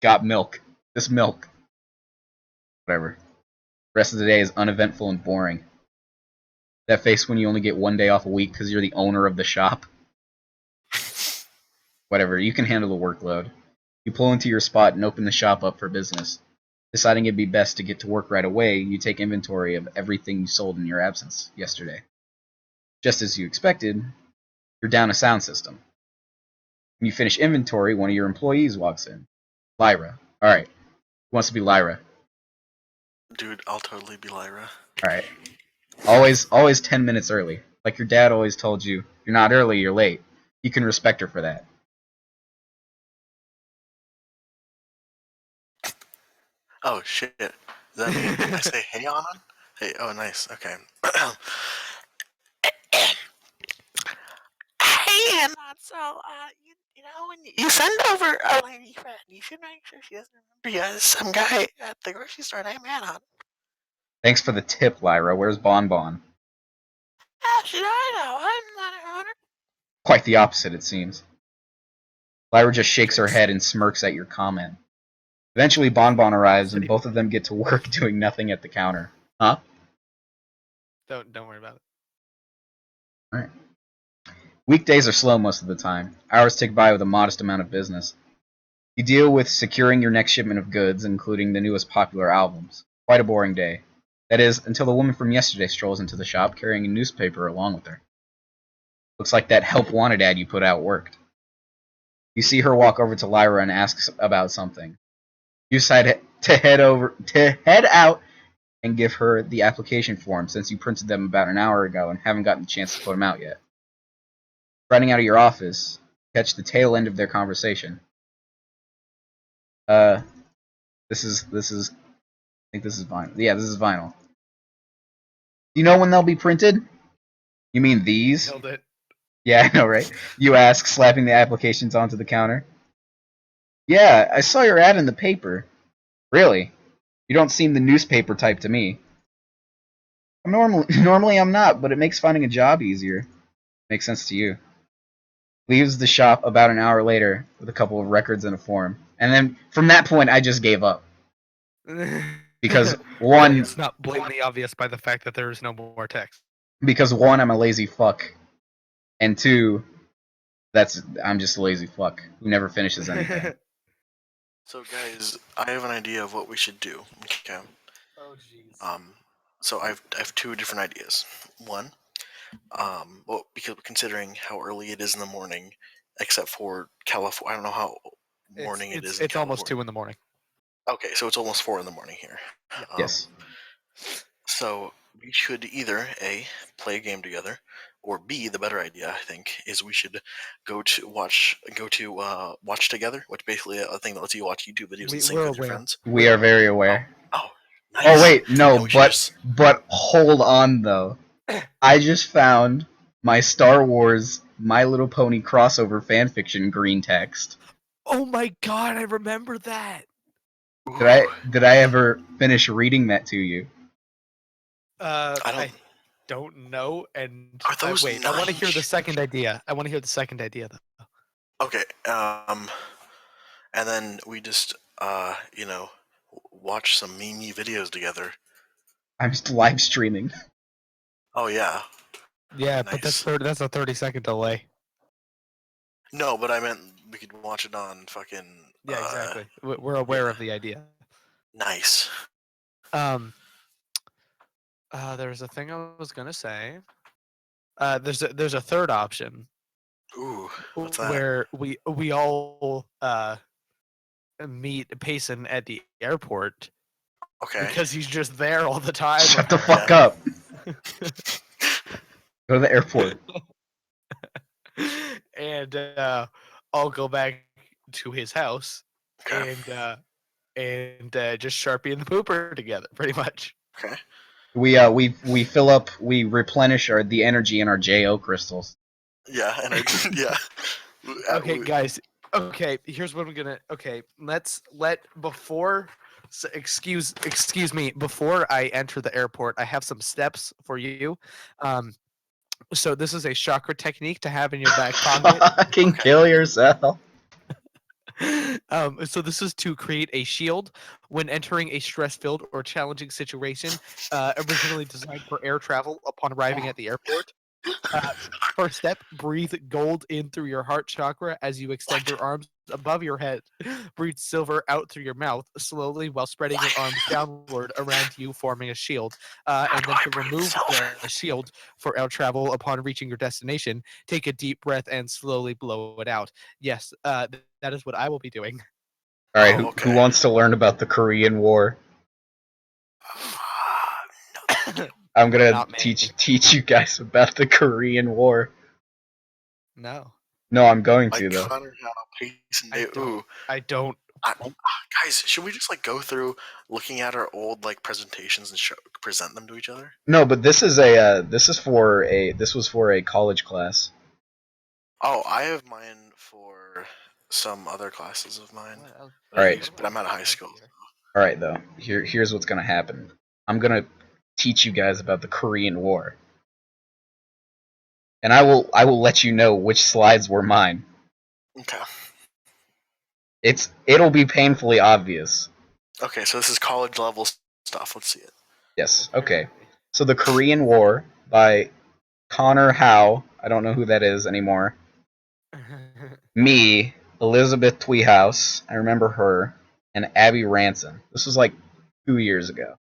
Got milk. This milk. Whatever. The rest of the day is uneventful and boring. That face when you only get 1 day off a week because you're the owner of the shop. Whatever, you can handle the workload. You pull into your spot and open the shop up for business. Deciding it'd be best to get to work right away, you take inventory of everything you sold in your absence yesterday. Just as you expected, you're down a sound system. When you finish inventory, one of your employees walks in. Lyra. Alright. Who wants to be Lyra? Dude, I'll totally be Lyra. Alright. Always 10 minutes early. Like your dad always told you, you're not early, you're late. You can respect her for that. Oh shit. Does that mean I say hey on? Hey, oh nice, okay. Hey Anon, so you know when you send over a lady friend, you should make sure she doesn't remember you as some guy at the grocery store named Anon. Thanks for the tip, Lyra. Where's Bon Bon? How should I know? I'm not her owner. Quite the opposite, it seems. Lyra just shakes her head and smirks at your comment. Eventually, Bon Bon arrives, and both of them get to work doing nothing at the counter. Huh? Don't worry about it. Alright. Weekdays are slow most of the time. Hours tick by with a modest amount of business. You deal with securing your next shipment of goods, including the newest popular albums. Quite a boring day. That is, until the woman from yesterday strolls into the shop carrying a newspaper along with her. Looks like that help wanted ad you put out worked. You see her walk over to Lyra and asks about something. You decide to head out and give her the application form since you printed them about an hour ago and haven't gotten the chance to put them out yet. Running out of your office, catch the tail end of their conversation. This is I think this is vinyl. Yeah, this is vinyl. Do you know when they'll be printed? You mean these? Nailed it. Yeah, I know, right? You ask, slapping the applications onto the counter. Yeah, I saw your ad in the paper. Really? You don't seem the newspaper type to me. Normally I'm not, but it makes finding a job easier. Makes sense to you. Leaves the shop about an hour later with a couple of records and a form. And then from that point, I just gave up. Because one, it's not blatantly obvious by the fact that there is no more text. Because one, I'm a lazy fuck, and two, I'm just a lazy fuck who never finishes anything. So guys, I have an idea of what we should do. Okay. Oh jeez. So I have two different ideas. One, well, because considering how early it is in the morning, except for California, I don't know how morning it is. It's almost 2 in the morning. Okay, so it's almost 4 in the morning here. Yeah. Yes. So we should either A, play a game together, or B, the better idea I think is we should go to watch together, which basically a thing that lets you watch YouTube videos and sync with your friends. We are very aware. Oh, nice. Oh wait, no, but hold on though. I just found my Star Wars My Little Pony crossover fanfiction green text. Oh my god, I remember that. Did I ever finish reading that to you? I don't know, and wait, I want to hear the second idea. Though. Okay, and then we just watch some meme videos together. I'm just live streaming. Oh yeah. Yeah, nice. But that's a 30-second delay. No, but I meant we could watch it on fucking. Yeah, exactly. We're aware of the idea. Nice. There's a thing I was gonna say. There's a third option. Ooh, what's that? Where we all meet Payson at the airport. Okay. Because he's just there all the time. Shut the fuck up. Go to the airport. And I'll go back to his house and just Sharpie and the Pooper together, pretty much. Okay. We fill up, we replenish the energy in our JO crystals. Yeah, energy. Yeah. Okay, guys. Okay, here's what I'm gonna. Okay, excuse me. Before I enter the airport, I have some steps for you. So this is a chakra technique to have in your back pocket. Fucking kill yourself. So this is to create a shield when entering a stress-filled or challenging situation, originally designed for air travel upon arriving at the airport. Uh, First step, breathe gold in through your heart chakra as you extend What? your arms above your head. Breathe silver out through your mouth slowly while spreading your What? arms downward around you, forming a shield. How And do then I to breathe remove silver? the shield for air travel upon reaching your destination, take a deep breath and slowly blow it out. Yes, that is what I will be doing. All right, Oh, who okay. wants to learn about the Korean War? No, thank you. I'm gonna Not me. teach you guys about the Korean War. No, No, I'm going to Like though. Connor, how Payson I Day. don't. Ooh, I don't. guys, should we just like go through looking at our old like presentations and present them to each other? No, but this is a this was for a college class. Oh, I have mine for some other classes of mine What else? that All I right, use, but I'm out of high school. Here? all right though. Here's what's gonna happen. I'm gonna teach you guys about the Korean War, and I will let you know which slides were mine. Okay. It'll be painfully obvious. Okay, so this is college level stuff. Let's see it. Yes. Okay. So the Korean War by Connor Howe. I don't know who that is anymore. Me, Elizabeth Tweehouse, I remember her, and Abby Ranson. This was like 2 years ago.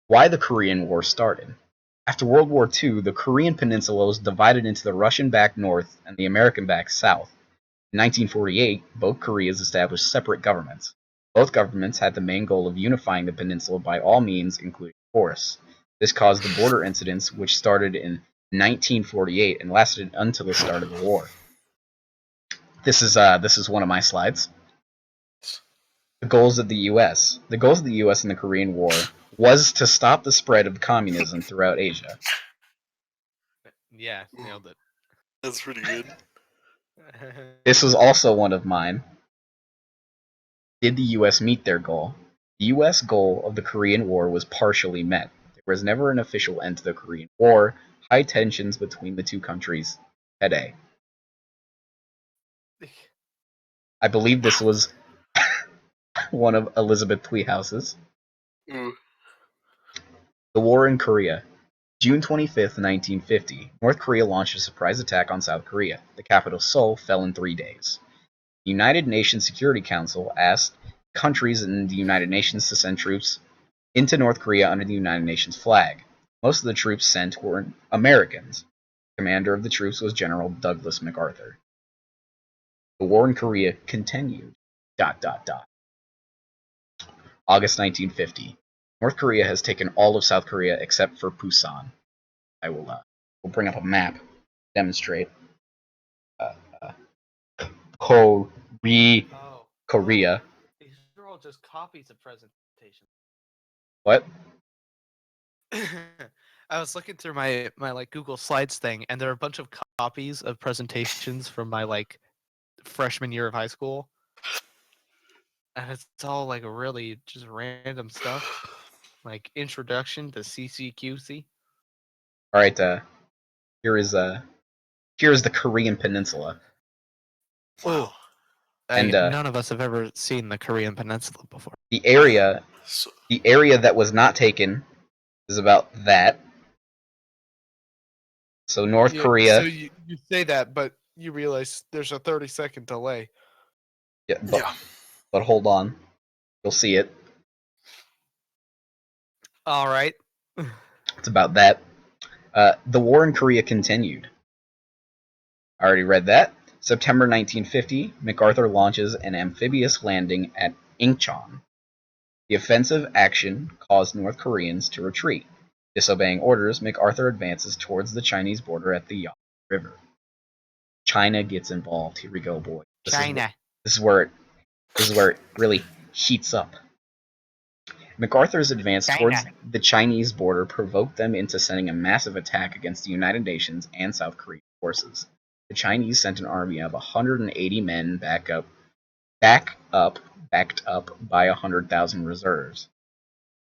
Why the Korean War started. After World War II, the Korean peninsula was divided into the Russian-backed North and the American-backed South. In 1948, both Koreas established separate governments. Both governments had the main goal of unifying the peninsula by all means, including force. This caused the border incidents, which started in 1948 and lasted until the start of the war. This is one of my slides. The goals of the U.S. The goals of the U.S. in the Korean War was to stop the spread of communism throughout Asia. Yeah, Ooh, nailed it. that's pretty good. This was also one of mine. Did the U.S. meet their goal? The U.S. goal of the Korean War was partially met. There was never an official end to the Korean War. High tensions between the two countries today. I believe this was one of Elizabeth Tweehouse's. Ooh. The War in Korea. June 25th, 1950, North Korea launched a surprise attack on South Korea. The capital, Seoul, fell in 3 days. The United Nations Security Council asked countries in the United Nations to send troops into North Korea under the United Nations flag. Most of the troops sent were Americans. The commander of the troops was General Douglas MacArthur. The war in Korea continued. August 1950. North Korea has taken all of South Korea except for Busan. I will we'll bring up a map, demonstrate. Oh, Korea. these are all just copies of presentations. What? I was looking through my like Google Slides thing, and there are a bunch of copies of presentations from my like freshman year of high school, and it's all like really just random stuff, like introduction to CCQC. All right. Here is here is the Korean Peninsula, Wow. and None of us have ever seen the Korean Peninsula before. the area So, the area that was not taken is about that. So North Yeah, so Korea. you say that, but you realize there's a 30-second delay. Yeah, yeah. but hold on, you'll see it. All right. It's about that. The war in Korea continued. I already read that. September 1950, MacArthur launches an amphibious landing at Incheon. The offensive action caused North Koreans to retreat. Disobeying orders, MacArthur advances towards the Chinese border at the Yangtze River. China gets involved. Here we go, boy. China. This is where it really heats up. MacArthur's advance towards the Chinese border provoked them into sending a massive attack against the United Nations and South Korean forces. The Chinese sent an army of 180 men backed up by 100,000 reserves.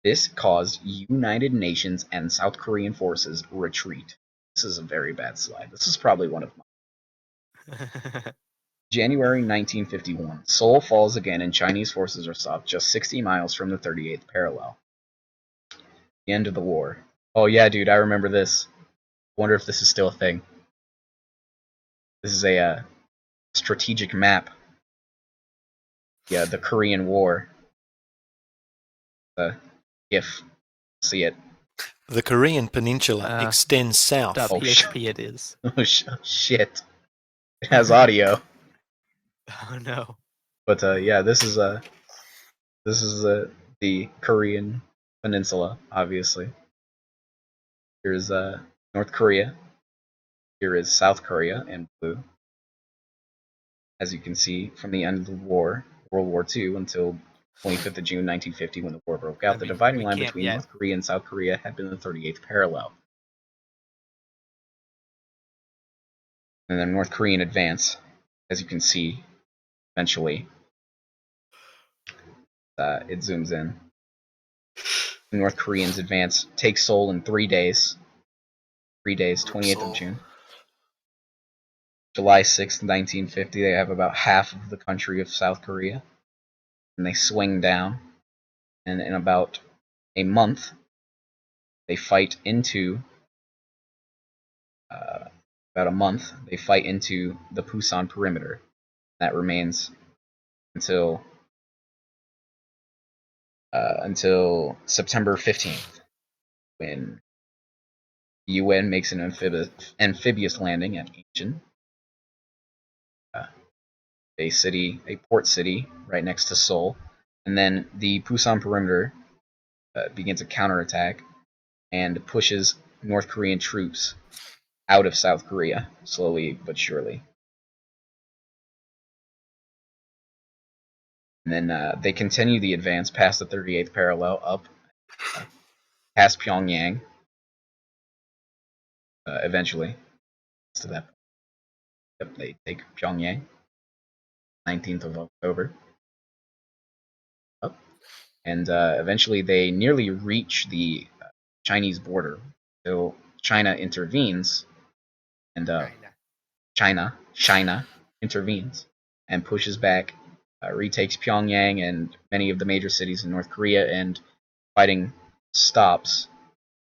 This caused United Nations and South Korean forces retreat. This is a very bad slide. This is probably one of mine. January 1951. Seoul falls again and Chinese forces are stopped just 60 miles from the 38th parallel. The end of the war. Oh yeah, dude, I remember this. Wonder if this is still a thing. This is a strategic map. Yeah, the Korean War. If see it. The Korean peninsula extends south. .php it is. Oh shit! It has audio. Oh no. But yeah, this is the Korean peninsula. Obviously, here's North Korea. Here is South Korea in blue. As you can see, from the end of the war, World War II, until 25th of June 1950, when the war broke out, the dividing line between North Korea and South Korea had been the 38th parallel. And then North Korean advance, as you can see, eventually, it zooms in. The North Koreans advance, take Seoul in 3 days. 3 days, 28th of June. July 6th, 1950, they have about half of the country of South Korea. And they swing down. And in about a month, they fight into the Pusan perimeter. That remains until September 15th, when the UN makes an amphibious landing at Incheon, a port city right next to Seoul, and then the Pusan perimeter begins a counterattack and pushes North Korean troops out of South Korea, slowly but surely. And then they continue the advance past the 38th parallel, up past Pyongyang, eventually. To that point. Yep, they take Pyongyang, 19th of October. Up. And eventually they nearly reach the Chinese border. So China intervenes, and China intervenes and pushes back, retakes Pyongyang and many of the major cities in North Korea, and fighting stops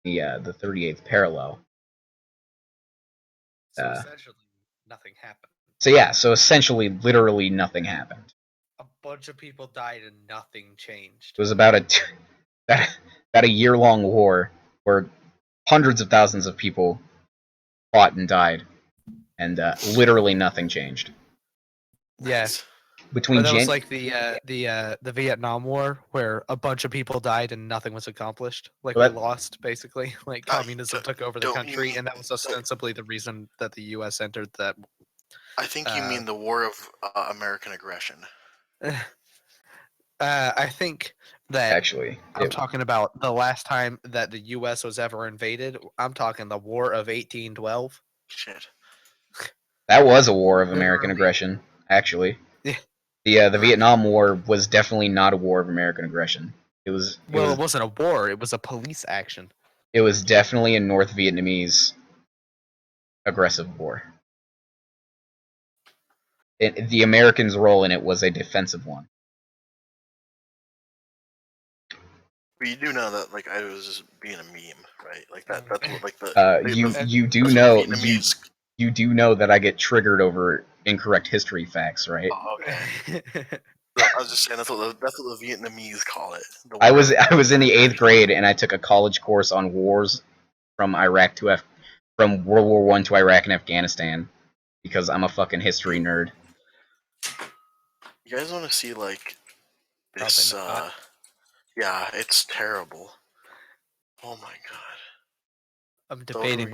the 38th parallel. So essentially, nothing happened. So essentially, literally nothing happened. A bunch of people died and nothing changed. It was about a year-long war where hundreds of thousands of people fought and died, and literally nothing changed. Yes. Between that was like the Vietnam War, where a bunch of people died and nothing was accomplished. Like we lost, basically. Like communism took over the country, and that was ostensibly the reason that the U.S. entered that. I think you mean the War of American Aggression. I think that actually I'm talking about the last time that the U.S. was ever invaded. I'm talking the War of 1812. Shit. That was a war of American aggression, actually. Yeah. The Vietnam War was definitely not a war of American aggression. It wasn't a war. It was a police action. It was definitely a North Vietnamese aggressive war. The Americans' role in it was a defensive one. But you do know that, like, I was just being a meme, right? Like that's what, like the you do know that I get triggered over incorrect history facts, right? Oh, okay. I was just saying that's what the Vietnamese call it. I was in the 8th grade and I took a college course on wars from from World War I to Iraq and Afghanistan, because I'm a fucking history nerd. You guys want to see like this? Yeah, it's terrible. Oh my god. I'm debating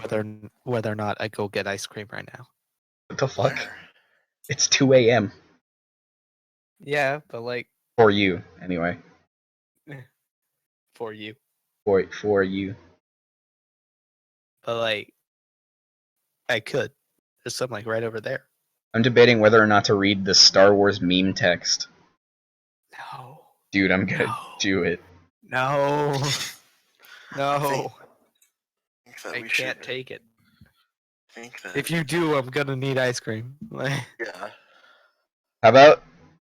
whether or not I go get ice cream right now. What the fuck? Where? It's 2 a.m. Yeah, but like for you anyway. For you. For you. But like, I could. There's some like right over there. I'm debating whether or not to read the Star Wars meme text. No. Dude, I'm gonna do it. No. No. I can't take it. If you do, I'm gonna need ice cream. Yeah. How about